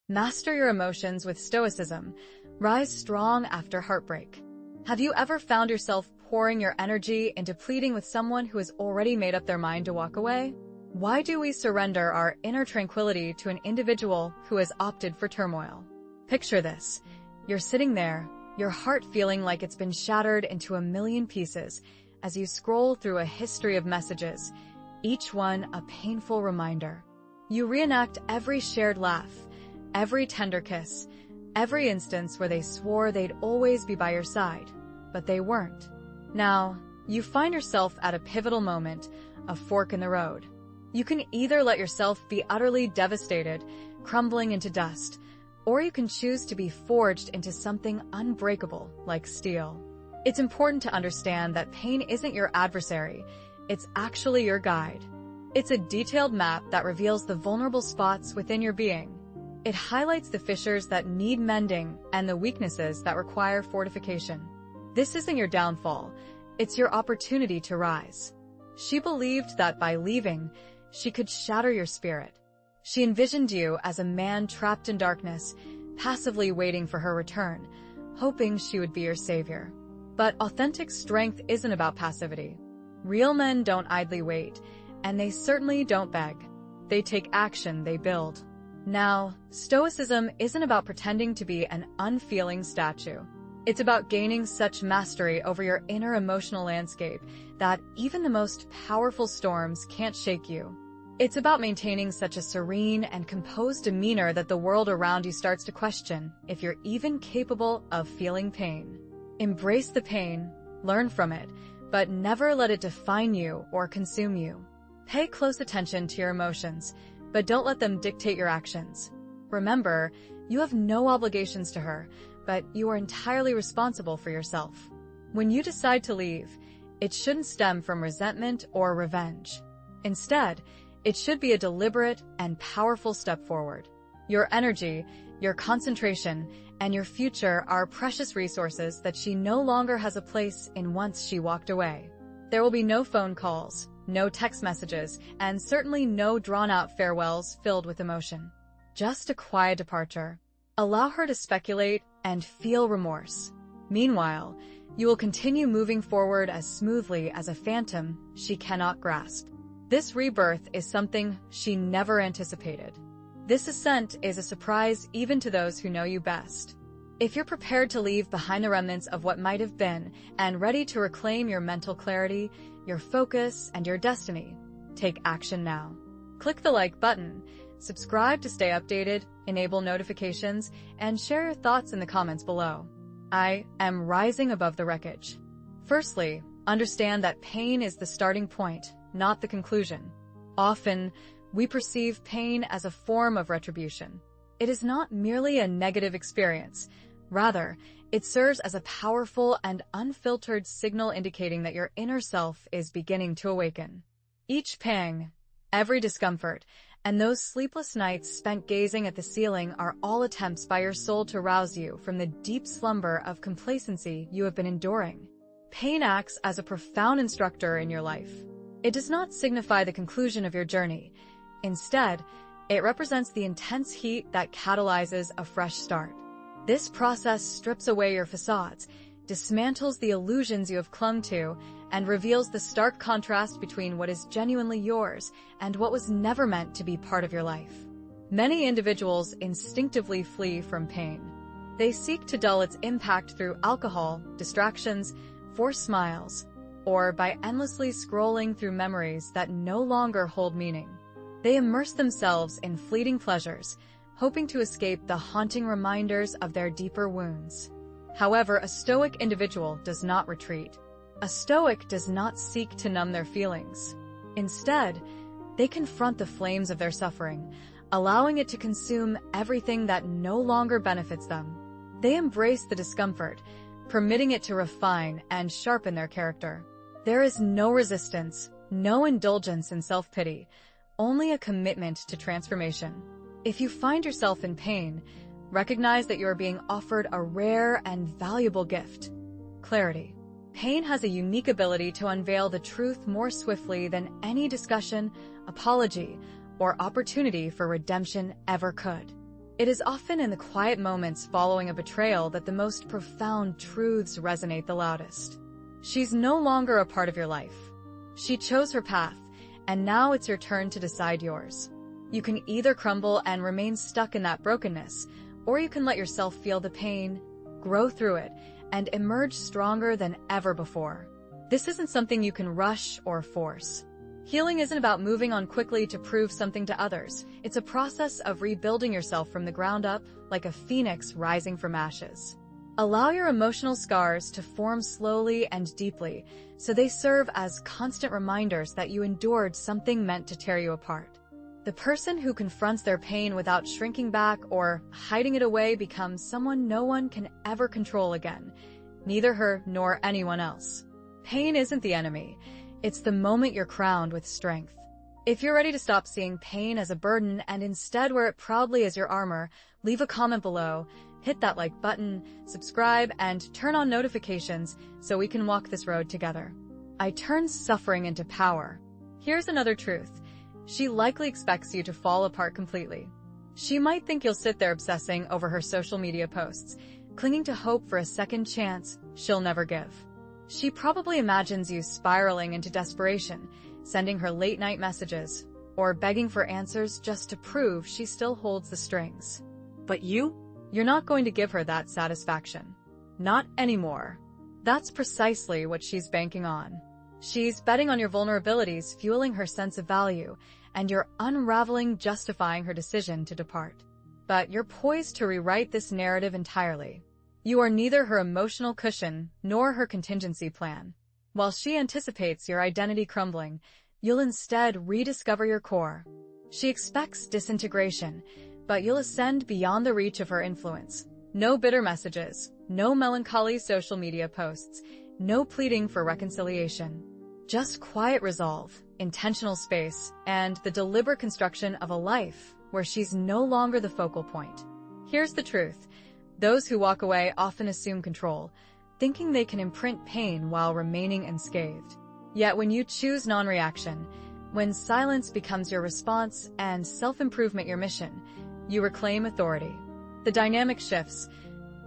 Master your emotions with Stoicism. Rise strong after heartbreak. Have you ever found yourself pouring your energy into pleading with someone who has already made up their mind to walk away? Why do we surrender our inner tranquility to an individual who has opted for turmoil? Picture this. You're sitting there, your heart feeling like it's been shattered into a million pieces as you scroll through a history of messages, each one a painful reminder. You reenact every shared laugh, every tender kiss, every instance where they swore they'd always be by your side, but they weren't. Now, you find yourself at a pivotal moment, a fork in the road. You can either let yourself be utterly devastated, crumbling into dust, or you can choose to be forged into something unbreakable like steel. It's important to understand that pain isn't your adversary, it's actually your guide. It's a detailed map that reveals the vulnerable spots within your being. It highlights the fissures that need mending and the weaknesses that require fortification. This isn't your downfall, it's your opportunity to rise. She believed that by leaving, she could shatter your spirit. She envisioned you as a man trapped in darkness, passively waiting for her return, hoping she would be your savior. But authentic strength isn't about passivity. Real men don't idly wait, and they certainly don't beg. They take action, they build. Now, Stoicism isn't about pretending to be an unfeeling statue. It's about gaining such mastery over your inner emotional landscape that even the most powerful storms can't shake you. It's about maintaining such a serene and composed demeanor that the world around you starts to question if you're even capable of feeling pain. Embrace the pain, learn from it, but never let it define you or consume you. Pay close attention to your emotions, but don't let them dictate your actions. Remember, you have no obligations to her, but you are entirely responsible for yourself. When you decide to leave, it shouldn't stem from resentment or revenge. Instead, it should be a deliberate and powerful step forward. Your energy, your concentration, and your future are precious resources that she no longer has a place in once she walked away. There will be no phone calls, no text messages, and certainly no drawn-out farewells filled with emotion. Just a quiet departure. Allow her to speculate and feel remorse. Meanwhile, you will continue moving forward as smoothly as a phantom she cannot grasp. This rebirth is something she never anticipated. This ascent is a surprise even to those who know you best. If you're prepared to leave behind the remnants of what might have been and ready to reclaim your mental clarity, your focus, and your destiny, take action now. Click the like button, subscribe to stay updated, enable notifications, and share your thoughts in the comments below. I am rising above the wreckage. Firstly, understand that pain is the starting point, not the conclusion. Often, we perceive pain as a form of retribution. It is not merely a negative experience. Rather, it serves as a powerful and unfiltered signal indicating that your inner self is beginning to awaken. Each pang, every discomfort, and those sleepless nights spent gazing at the ceiling are all attempts by your soul to rouse you from the deep slumber of complacency you have been enduring. Pain acts as a profound instructor in your life. It does not signify the conclusion of your journey. Instead, it represents the intense heat that catalyzes a fresh start. This process strips away your facades, dismantles the illusions you have clung to, and reveals the stark contrast between what is genuinely yours and what was never meant to be part of your life. Many individuals instinctively flee from pain. They seek to dull its impact through alcohol, distractions, forced smiles, or by endlessly scrolling through memories that no longer hold meaning. They immerse themselves in fleeting pleasures, hoping to escape the haunting reminders of their deeper wounds. However, a Stoic individual does not retreat. A Stoic does not seek to numb their feelings. Instead, they confront the flames of their suffering, allowing it to consume everything that no longer benefits them. They embrace the discomfort, permitting it to refine and sharpen their character. There is no resistance, no indulgence in self-pity, only a commitment to transformation. If you find yourself in pain, recognize that you are being offered a rare and valuable gift: clarity. Pain has a unique ability to unveil the truth more swiftly than any discussion, apology, or opportunity for redemption ever could. It is often in the quiet moments following a betrayal that the most profound truths resonate the loudest. She's no longer a part of your life. She chose her path, and now it's your turn to decide yours. You can either crumble and remain stuck in that brokenness, or you can let yourself feel the pain, grow through it, and emerge stronger than ever before. This isn't something you can rush or force. Healing isn't about moving on quickly to prove something to others. It's a process of rebuilding yourself from the ground up, like a phoenix rising from ashes. Allow your emotional scars to form slowly and deeply, so they serve as constant reminders that you endured something meant to tear you apart. The person who confronts their pain without shrinking back or hiding it away becomes someone no one can ever control again, neither her nor anyone else. Pain isn't the enemy. It's the moment you're crowned with strength. If you're ready to stop seeing pain as a burden and instead wear it proudly as your armor, leave a comment below, hit that like button, subscribe, and turn on notifications so we can walk this road together. I turn suffering into power. Here's another truth. She likely expects you to fall apart completely. She might think you'll sit there obsessing over her social media posts, clinging to hope for a second chance she'll never give. She probably imagines you spiraling into desperation, sending her late-night messages, or begging for answers just to prove she still holds the strings. But you're not going to give her that satisfaction. Not anymore. That's precisely what she's banking on. She's betting on your vulnerabilities, fueling her sense of value, and you're unraveling, justifying her decision to depart. But you're poised to rewrite this narrative entirely. You are neither her emotional cushion nor her contingency plan. While she anticipates your identity crumbling, you'll instead rediscover your core. She expects disintegration, but you'll ascend beyond the reach of her influence. No bitter messages, no melancholy social media posts, no pleading for reconciliation. Just quiet resolve, intentional space, and the deliberate construction of a life where she's no longer the focal point. Here's the truth. Those who walk away often assume control, thinking they can imprint pain while remaining unscathed. Yet when you choose non-reaction, when silence becomes your response and self-improvement your mission, you reclaim authority. The dynamic shifts.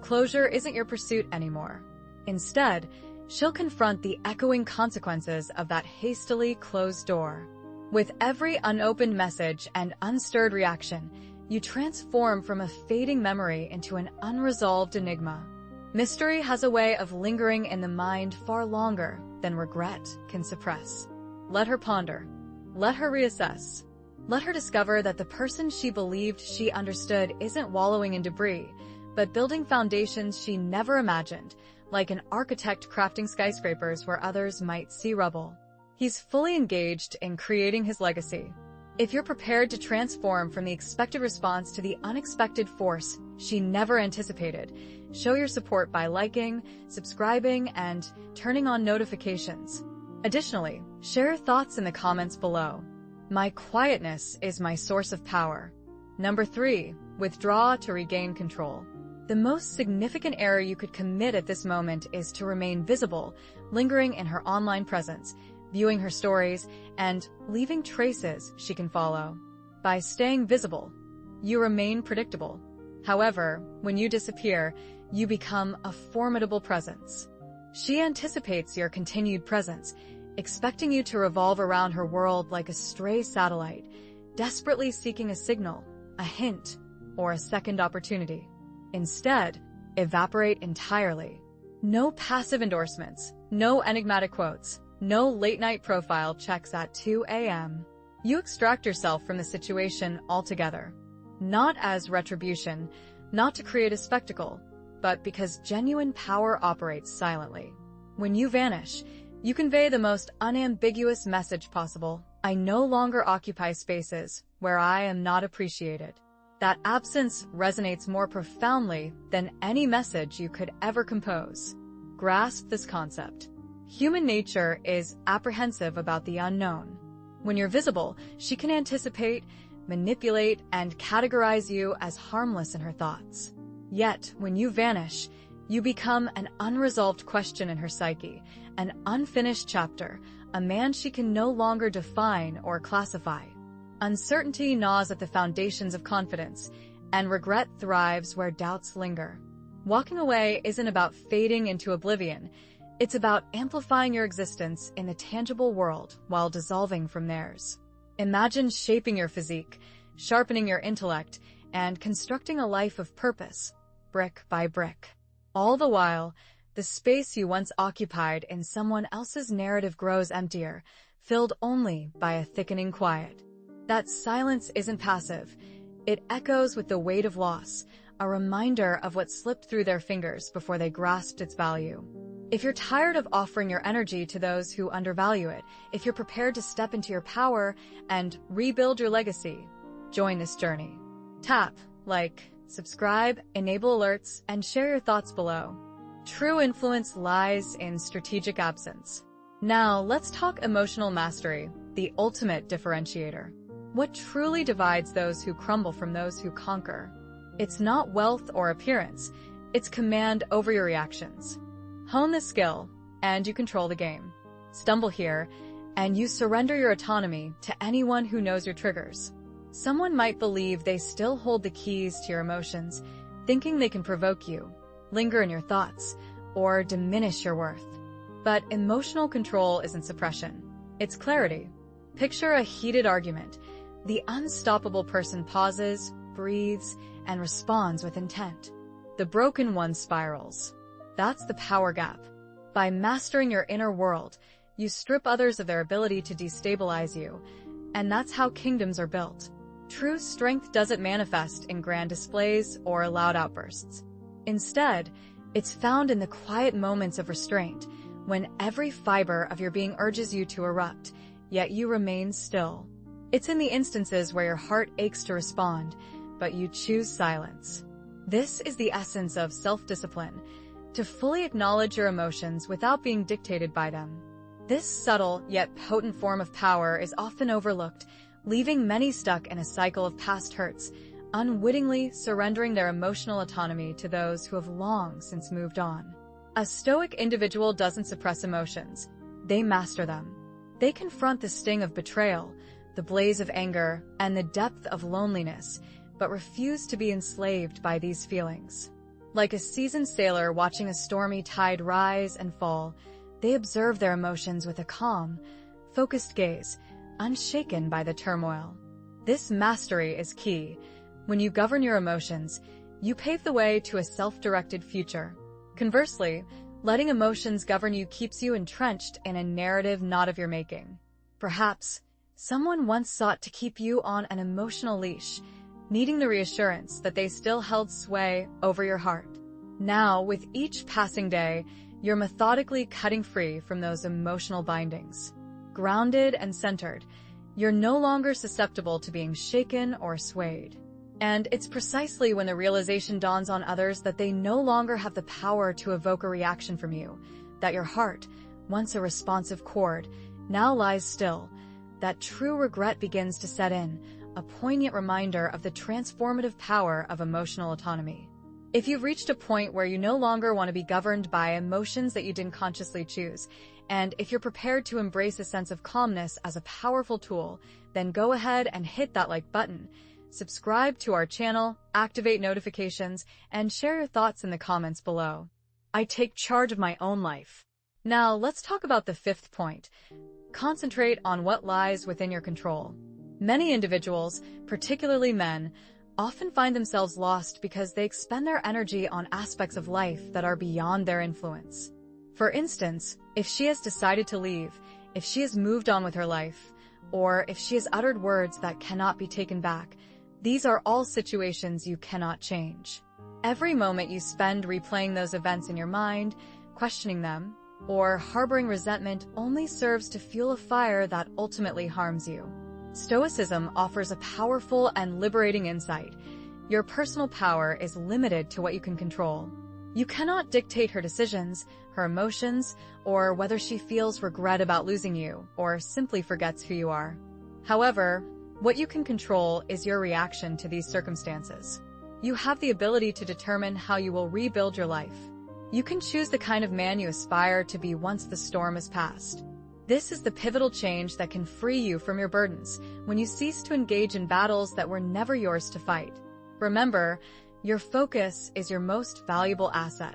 Closure isn't your pursuit anymore. Instead, she'll confront the echoing consequences of that hastily closed door. With every unopened message and unstirred reaction, you transform from a fading memory into an unresolved enigma. Mystery has a way of lingering in the mind far longer than regret can suppress. Let her ponder. Let her reassess. Let her discover that the person she believed she understood isn't wallowing in debris, but building foundations she never imagined, like an architect crafting skyscrapers where others might see rubble. He's fully engaged in creating his legacy. If you're prepared to transform from the expected response to the unexpected force she never anticipated, show your support by liking, subscribing, and turning on notifications. Additionally, share your thoughts in the comments below. My quietness is my source of power. Number 3, withdraw to regain control. The most significant error you could commit at this moment is to remain visible, lingering in her online presence, viewing her stories, and leaving traces she can follow. By staying visible, you remain predictable. However, when you disappear, you become a formidable presence. She anticipates your continued presence, expecting you to revolve around her world like a stray satellite, desperately seeking a signal, a hint, or a second opportunity. Instead, evaporate entirely. No passive endorsements, no enigmatic quotes, no late-night profile checks at 2 a.m. You extract yourself from the situation altogether. Not as retribution, not to create a spectacle, but because genuine power operates silently. When you vanish, you convey the most unambiguous message possible. I no longer occupy spaces where I am not appreciated. That absence resonates more profoundly than any message you could ever compose. Grasp this concept. Human nature is apprehensive about the unknown. When you're visible, she can anticipate, manipulate, and categorize you as harmless in her thoughts. Yet, when you vanish, you become an unresolved question in her psyche, an unfinished chapter, a man she can no longer define or classify. Uncertainty gnaws at the foundations of confidence, and regret thrives where doubts linger. Walking away isn't about fading into oblivion. It's about amplifying your existence in the tangible world while dissolving from theirs. Imagine shaping your physique, sharpening your intellect, and constructing a life of purpose, brick by brick. All the while, the space you once occupied in someone else's narrative grows emptier, filled only by a thickening quiet. That silence isn't passive. It echoes with the weight of loss, a reminder of what slipped through their fingers before they grasped its value. If you're tired of offering your energy to those who undervalue it, if you're prepared to step into your power and rebuild your legacy, join this journey. Tap, like, subscribe, enable alerts, and share your thoughts below. True influence lies in strategic absence. Now, let's talk emotional mastery, the ultimate differentiator. What truly divides those who crumble from those who conquer? It's not wealth or appearance, it's command over your reactions. Hone the skill, and you control the game. Stumble here, and you surrender your autonomy to anyone who knows your triggers. Someone might believe they still hold the keys to your emotions, thinking they can provoke you, linger in your thoughts, or diminish your worth. But emotional control isn't suppression, it's clarity. Picture a heated argument. The unstoppable person pauses, breathes, and responds with intent. The broken one spirals. That's the power gap. By mastering your inner world, you strip others of their ability to destabilize you, and that's how kingdoms are built. True strength doesn't manifest in grand displays or loud outbursts. Instead, it's found in the quiet moments of restraint, when every fiber of your being urges you to erupt, yet you remain still. It's in the instances where your heart aches to respond, but you choose silence. This is the essence of self-discipline, to fully acknowledge your emotions without being dictated by them. This subtle yet potent form of power is often overlooked, leaving many stuck in a cycle of past hurts, unwittingly surrendering their emotional autonomy to those who have long since moved on. A Stoic individual doesn't suppress emotions, they master them. They confront the sting of betrayal, the blaze of anger, and the depth of loneliness, but refuse to be enslaved by these feelings. Like a seasoned sailor watching a stormy tide rise and fall, they observe their emotions with a calm, focused gaze, unshaken by the turmoil. This mastery is key. When you govern your emotions, you pave the way to a self-directed future. Conversely, letting emotions govern you keeps you entrenched in a narrative not of your making. Perhaps, someone once sought to keep you on an emotional leash, needing the reassurance that they still held sway over your heart. Now, with each passing day, you're methodically cutting free from those emotional bindings. Grounded and centered, you're no longer susceptible to being shaken or swayed. And it's precisely when the realization dawns on others that they no longer have the power to evoke a reaction from you, that your heart, once a responsive chord, now lies still, that true regret begins to set in, a poignant reminder of the transformative power of emotional autonomy. If you've reached a point where you no longer want to be governed by emotions that you didn't consciously choose, and if you're prepared to embrace a sense of calmness as a powerful tool, then go ahead and hit that like button, subscribe to our channel, activate notifications, and share your thoughts in the comments below. I take charge of my own life. Now, let's talk about the fifth point. Concentrate on what lies within your control. Many individuals, particularly men, often find themselves lost because they expend their energy on aspects of life that are beyond their influence. For instance, if she has decided to leave, if she has moved on with her life, or if she has uttered words that cannot be taken back, these are all situations you cannot change. Every moment you spend replaying those events in your mind, questioning them, or harboring resentment only serves to fuel a fire that ultimately harms you. Stoicism offers a powerful and liberating insight. Your personal power is limited to what you can control. You cannot dictate her decisions, her emotions, or whether she feels regret about losing you, or simply forgets who you are. However, what you can control is your reaction to these circumstances. You have the ability to determine how you will rebuild your life. You can choose the kind of man you aspire to be once the storm has passed. This is the pivotal change that can free you from your burdens when you cease to engage in battles that were never yours to fight. Remember, your focus is your most valuable asset.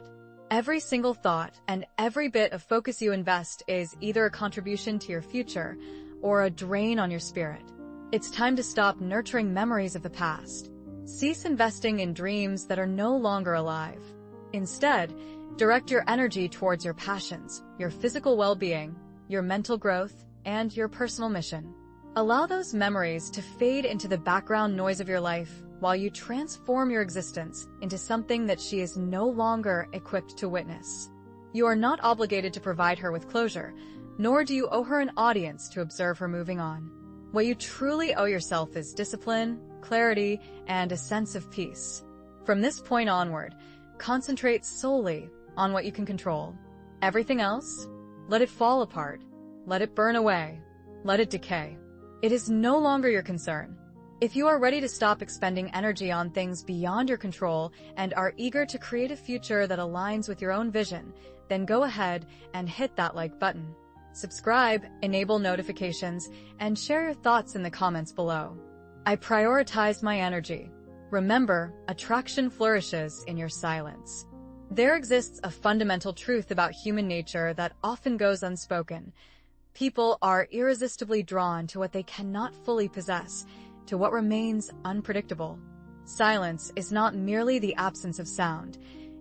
Every single thought and every bit of focus you invest is either a contribution to your future or a drain on your spirit. It's time to stop nurturing memories of the past. Cease investing in dreams that are no longer alive. Instead, direct your energy towards your passions, your physical well-being, your mental growth, and your personal mission. Allow those memories to fade into the background noise of your life while you transform your existence into something that she is no longer equipped to witness. You are not obligated to provide her with closure, nor do you owe her an audience to observe her moving on. What you truly owe yourself is discipline, clarity, and a sense of peace. From this point onward, concentrate solely on what you can control. Everything else, let it fall apart. Let it burn away. Let it decay. It is no longer your concern. If you are ready to stop expending energy on things beyond your control and are eager to create a future that aligns with your own vision, then go ahead and hit that like button. Subscribe, enable notifications, and share your thoughts in the comments below. I prioritize my energy. Remember, attraction flourishes in your silence. There exists a fundamental truth about human nature that often goes unspoken. People are irresistibly drawn to what they cannot fully possess, to what remains unpredictable. Silence is not merely the absence of sound.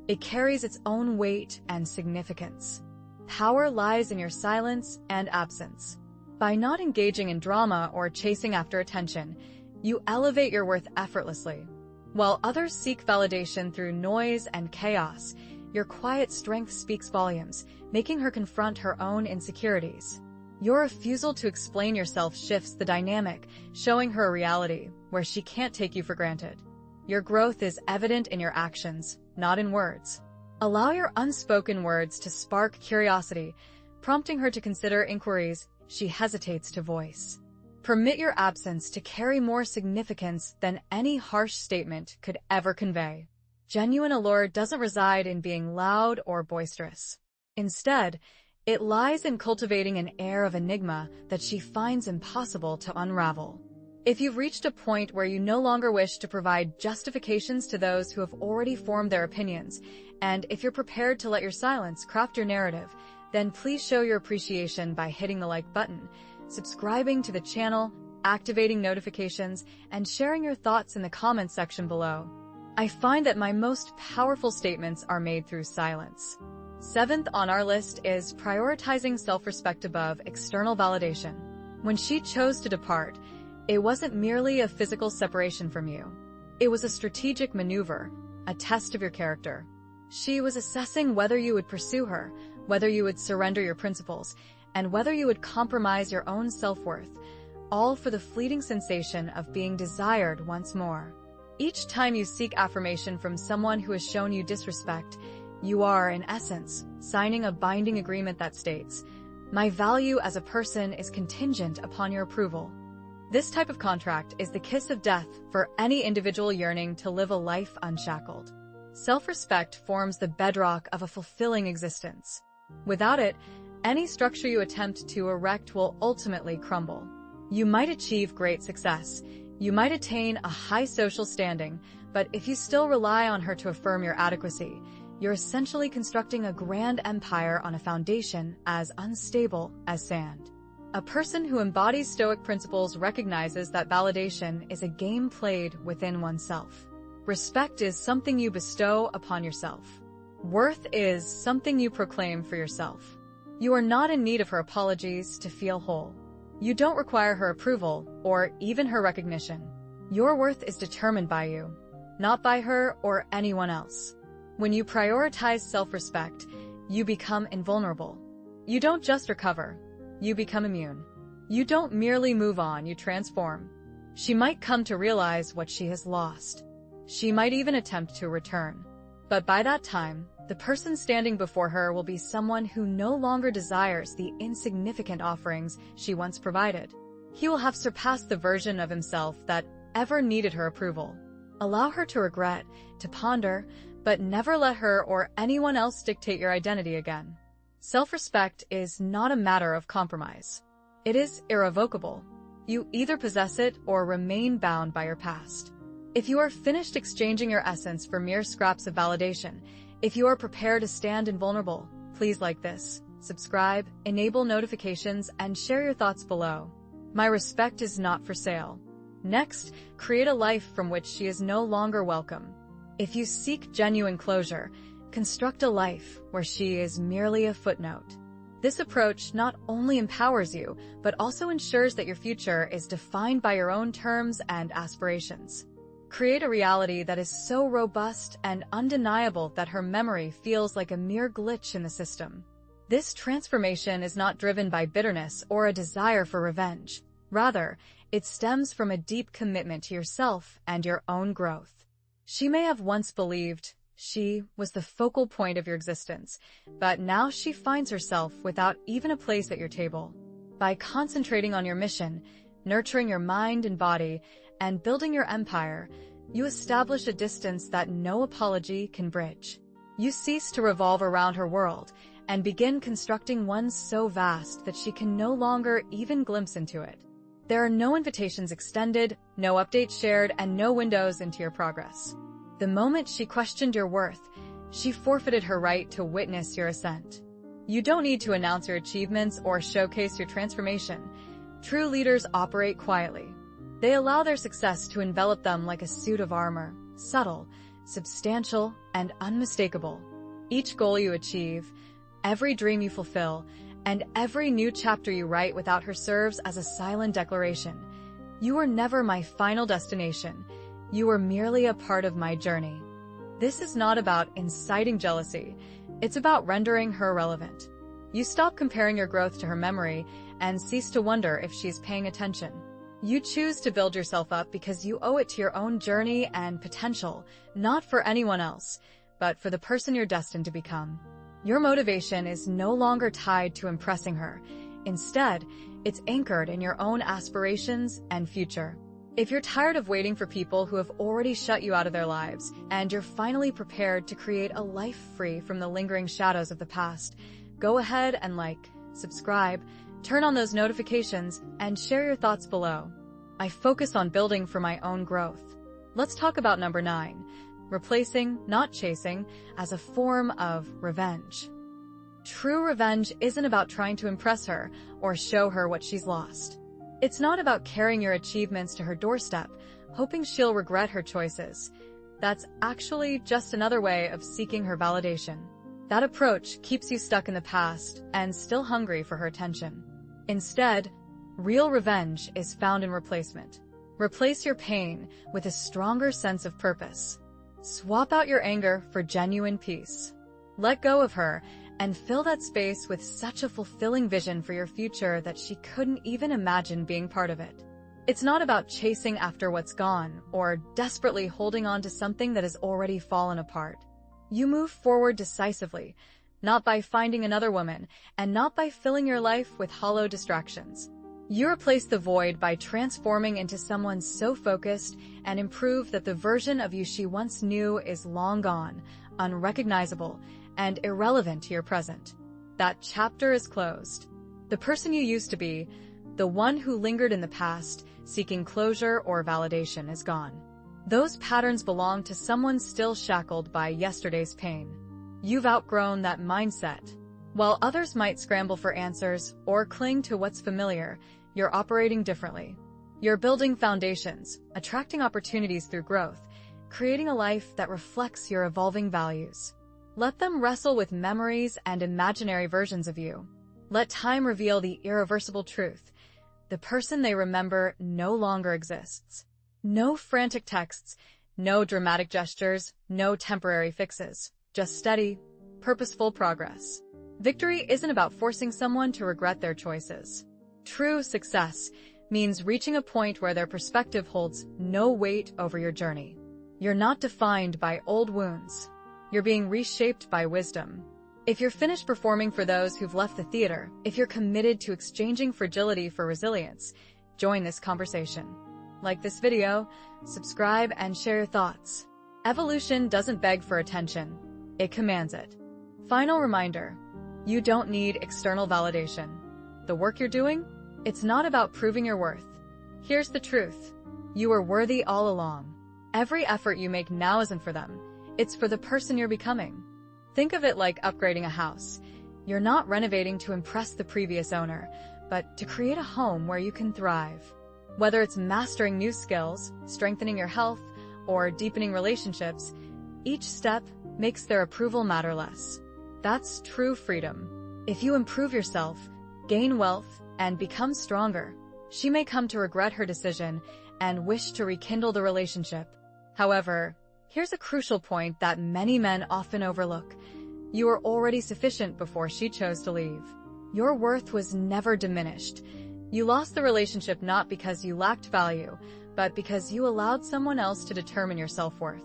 It carries its own weight and significance. Power lies in your silence and absence. By not engaging in drama or chasing after attention, you elevate your worth effortlessly. While others seek validation through noise and chaos, your quiet strength speaks volumes, making her confront her own insecurities. Your refusal to explain yourself shifts the dynamic, showing her a reality where she can't take you for granted. Your growth is evident in your actions, not in words. Allow your unspoken words to spark curiosity, prompting her to consider inquiries she hesitates to voice. Permit your absence to carry more significance than any harsh statement could ever convey. Genuine allure doesn't reside in being loud or boisterous. Instead, it lies in cultivating an air of enigma that she finds impossible to unravel. If you've reached a point where you no longer wish to provide justifications to those who have already formed their opinions, and if you're prepared to let your silence craft your narrative, then please show your appreciation by hitting the like button, subscribing to the channel, activating notifications, and sharing your thoughts in the comments section below. I find that my most powerful statements are made through silence. 7th on our list is prioritizing self-respect above external validation. When she chose to depart, it wasn't merely a physical separation from you. It was a strategic maneuver, a test of your character. She was assessing whether you would pursue her, whether you would surrender your principles, and whether you would compromise your own self-worth, all for the fleeting sensation of being desired once more. Each time you seek affirmation from someone who has shown you disrespect, you are, in essence, signing a binding agreement that states, "My value as a person is contingent upon your approval." This type of contract is the kiss of death for any individual yearning to live a life unshackled. Self-respect forms the bedrock of a fulfilling existence. Without it, any structure you attempt to erect will ultimately crumble. You might achieve great success. You might attain a high social standing, but if you still rely on her to affirm your adequacy, you're essentially constructing a grand empire on a foundation as unstable as sand. A person who embodies Stoic principles recognizes that validation is a game played within oneself. Respect is something you bestow upon yourself. Worth is something you proclaim for yourself. You are not in need of her apologies to feel whole. You don't require her approval or even her recognition. Your worth is determined by you, not by her or anyone else. When you prioritize self-respect, you become invulnerable. You don't just recover, you become immune. You don't merely move on, you transform. She might come to realize what she has lost. She might even attempt to return. But by that time, the person standing before her will be someone who no longer desires the insignificant offerings she once provided. He will have surpassed the version of himself that ever needed her approval. Allow her to regret, to ponder, but never let her or anyone else dictate your identity again. Self-respect is not a matter of compromise. It is irrevocable. You either possess it or remain bound by your past. If you are finished exchanging your essence for mere scraps of validation, if you are prepared to stand invulnerable, please like this, subscribe, enable notifications, and share your thoughts below. My respect is not for sale. Next, create a life from which she is no longer welcome. If you seek genuine closure, construct a life where she is merely a footnote. This approach not only empowers you, but also ensures that your future is defined by your own terms and aspirations. Create a reality that is so robust and undeniable that her memory feels like a mere glitch in the system. This transformation is not driven by bitterness or a desire for revenge. Rather, it stems from a deep commitment to yourself and your own growth. She may have once believed she was the focal point of your existence, but now she finds herself without even a place at your table. By concentrating on your mission, nurturing your mind and body, and building your empire, you establish a distance that no apology can bridge. You cease to revolve around her world and begin constructing one so vast that she can no longer even glimpse into it. There are no invitations extended, no updates shared, and no windows into your progress. The moment she questioned your worth, she forfeited her right to witness your ascent. You don't need to announce your achievements or showcase your transformation. True leaders operate quietly. They allow their success to envelop them like a suit of armor, subtle, substantial, and unmistakable. Each goal you achieve, every dream you fulfill, and every new chapter you write without her serves as a silent declaration. You are never my final destination. You are merely a part of my journey. This is not about inciting jealousy. It's about rendering her relevant. You stop comparing your growth to her memory and cease to wonder if she's paying attention. You choose to build yourself up because you owe it to your own journey and potential, not for anyone else, but for the person you're destined to become. Your motivation is no longer tied to impressing her. Instead, it's anchored in your own aspirations and future. If you're tired of waiting for people who have already shut you out of their lives, and you're finally prepared to create a life free from the lingering shadows of the past, go ahead and like, subscribe, turn on those notifications, and share your thoughts below. I focus on building for my own growth. Let's talk about number 9. Replacing, not chasing, as a form of revenge. True revenge isn't about trying to impress her or show her what she's lost. It's not about carrying your achievements to her doorstep, hoping she'll regret her choices. That's actually just another way of seeking her validation. That approach keeps you stuck in the past and still hungry for her attention. Instead, real revenge is found in replacement. Replace your pain with a stronger sense of purpose. Swap out your anger for genuine peace. Let go of her and fill that space with such a fulfilling vision for your future that she couldn't even imagine being part of it. It's not about chasing after what's gone or desperately holding on to something that has already fallen apart. You move forward decisively, not by finding another woman and not by filling your life with hollow distractions. You replace the void by transforming into someone so focused and improved that the version of you she once knew is long gone, unrecognizable, and irrelevant to your present. That chapter is closed. The person you used to be, the one who lingered in the past, seeking closure or validation, is gone. Those patterns belong to someone still shackled by yesterday's pain. You've outgrown that mindset. While others might scramble for answers or cling to what's familiar, you're operating differently. You're building foundations, attracting opportunities through growth, creating a life that reflects your evolving values. Let them wrestle with memories and imaginary versions of you. Let time reveal the irreversible truth. The person they remember no longer exists. No frantic texts, no dramatic gestures, no temporary fixes. Just steady, purposeful progress. Victory isn't about forcing someone to regret their choices. True success means reaching a point where their perspective holds no weight over your journey. You're not defined by old wounds. You're being reshaped by wisdom. If you're finished performing for those who've left the theater, if you're committed to exchanging fragility for resilience, join this conversation. Like this video, subscribe, and share your thoughts. Evolution doesn't beg for attention. It commands it. Final reminder. You don't need external validation. The work you're doing? It's not about proving your worth. Here's the truth. You were worthy all along. Every effort you make now isn't for them. It's for the person you're becoming. Think of it like upgrading a house. You're not renovating to impress the previous owner, but to create a home where you can thrive. Whether it's mastering new skills, strengthening your health, or deepening relationships, each step makes their approval matter less. That's true freedom. If you improve yourself, gain wealth, and become stronger, she may come to regret her decision and wish to rekindle the relationship. However, here's a crucial point that many men often overlook. You were already sufficient before she chose to leave. Your worth was never diminished. You lost the relationship not because you lacked value, but because you allowed someone else to determine your self-worth.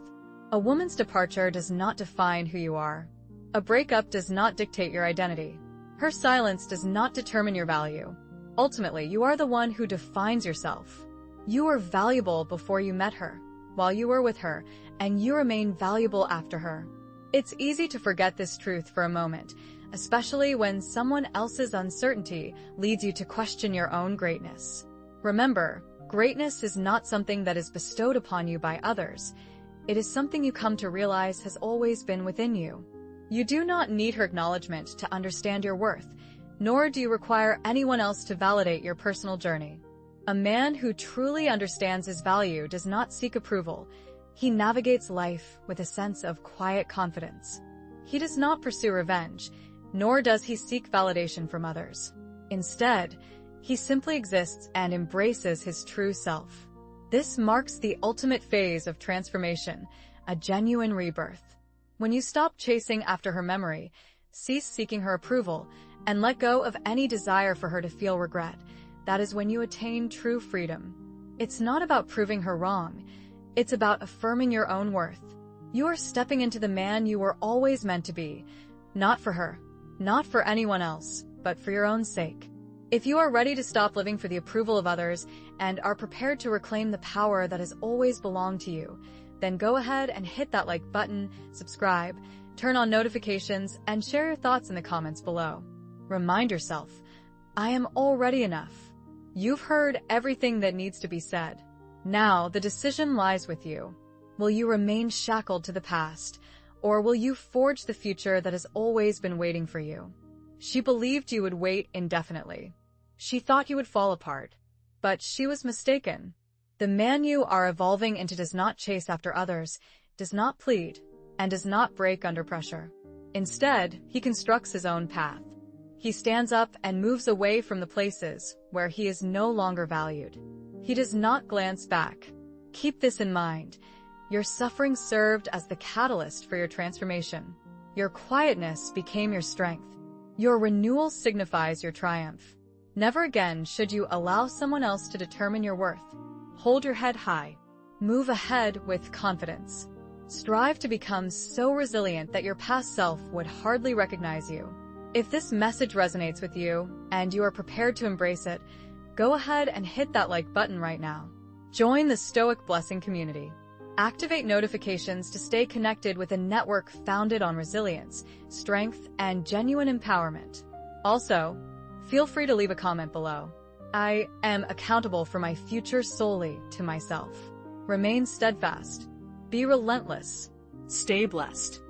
A woman's departure does not define who you are. A breakup does not dictate your identity. Her silence does not determine your value. Ultimately, you are the one who defines yourself. You were valuable before you met her, while you were with her, and you remain valuable after her. It's easy to forget this truth for a moment, especially when someone else's uncertainty leads you to question your own greatness. Remember, greatness is not something that is bestowed upon you by others. It is something you come to realize has always been within you. You do not need her acknowledgement to understand your worth, nor do you require anyone else to validate your personal journey. A man who truly understands his value does not seek approval. He navigates life with a sense of quiet confidence. He does not pursue revenge, nor does he seek validation from others. Instead, he simply exists and embraces his true self. This marks the ultimate phase of transformation, a genuine rebirth. When you stop chasing after her memory, cease seeking her approval, and let go of any desire for her to feel regret, that is when you attain true freedom. It's not about proving her wrong. It's about affirming your own worth. You are stepping into the man you were always meant to be, not for her, not for anyone else, but for your own sake. If you are ready to stop living for the approval of others and are prepared to reclaim the power that has always belonged to you, then go ahead and hit that like button, subscribe, turn on notifications, and share your thoughts in the comments below. Remind yourself, I am already enough. You've heard everything that needs to be said. Now the decision lies with you. Will you remain shackled to the past, or will you forge the future that has always been waiting for you? She believed you would wait indefinitely. She thought you would fall apart, but she was mistaken. The man you are evolving into does not chase after others, does not plead, and does not break under pressure. Instead, he constructs his own path. He stands up and moves away from the places where he is no longer valued. He does not glance back. Keep this in mind. Your suffering served as the catalyst for your transformation. Your quietness became your strength. Your renewal signifies your triumph. Never again should you allow someone else to determine your worth. Hold your head high. Move ahead with confidence. Strive to become so resilient that your past self would hardly recognize you. If this message resonates with you and you are prepared to embrace it, go ahead and hit that like button right now. Join the Stoic Blessing community. Activate notifications to stay connected with a network founded on resilience, strength, and genuine empowerment. Also, feel free to leave a comment below. I am accountable for my future solely to myself. Remain steadfast. Be relentless. Stay blessed.